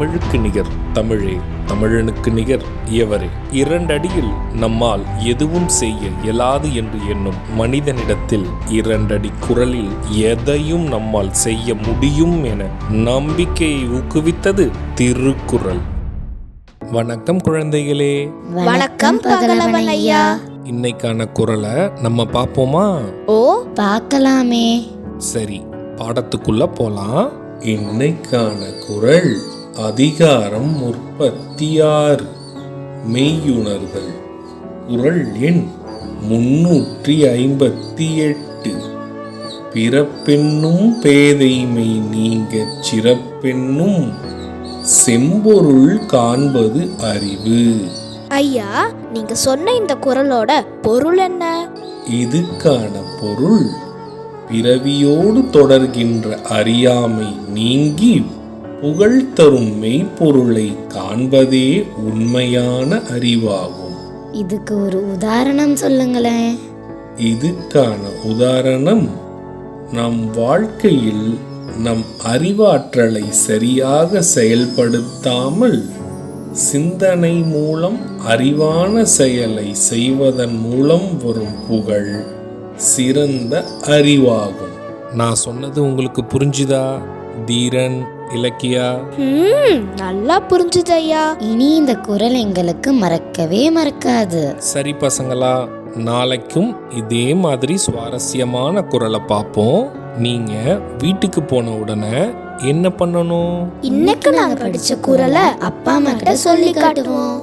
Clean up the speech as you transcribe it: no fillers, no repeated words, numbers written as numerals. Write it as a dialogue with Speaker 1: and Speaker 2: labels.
Speaker 1: தமிழுக்கு நிகர் தமிழே, தமிழனுக்கு நிகர் எவரே. 2 அடியில் நம்மால் எதுவும் செய்ய இயலாது என்று எண்ணும் மனிதனிடத்தில் 2 அடி குரலில் எதையும் நம்மால் செய்ய முடியும் என நம்பிக்கையை ஊக்குவித்தது திருக்குறள். வணக்கம் குழந்தைகளே.
Speaker 2: வணக்கம் பகலவன் ஐயா.
Speaker 1: இன்னைக்கான குறளை நம்ம பார்ப்போமா?
Speaker 2: ஓ, பார்க்கலாமே.
Speaker 1: சரி, பாடத்துக்குள்ள போலாம். இன்னைக்கான குறள் அதிகாரம் 36, மெய்யுணர்தல். குறள் எண் 358. பிறப்பென்னும் பேதைமை நீங்கச் சிறப்பென்னும் செம்பொருள் காண்பது அறிவு.
Speaker 2: ஐயா, நீங்க சொன்ன இந்த குறளோட பொருள் என்ன?
Speaker 1: இதுக்கான பொருள், பிறவியோடு தொடர்கின்ற அறியாமை நீங்கி புகழ் தரும் மெய்ப்பொருளை காண்பதே உண்மையான அறிவாகும்.
Speaker 2: இதுக்கு ஒரு உதாரணம் சொல்லுங்களேன்.
Speaker 1: இதுக்கான உதாரணம், நம் வாழ்க்கையில் நம் அறிவாற்றலை சரியாக செயல்படுத்தாமல் சிந்தனை மூலம் அறிவான செயலை செய்வதன் மூலம் வரும் புகழ் சிறந்த அறிவாகும். நான் சொன்னது உங்களுக்கு புரிஞ்சுதா தீரன், இலக்கியா?
Speaker 2: நல்லா புரிஞ்சுது ஐயா. இனி இந்த குறள் எங்களுக்கு மறக்கவே மறக்காது.
Speaker 1: சரி பசங்களா, நாளைக்கும் இதே மாதிரி சுவாரஸ்யமான குறளை பார்ப்போம். நீங்க வீட்டுக்கு போன உடனே என்ன பண்ணணும்?
Speaker 2: இன்னைக்கு நாங்க படிச்ச குறளை அப்பா அம்மா கிட்ட சொல்லி காட்டுவோம்.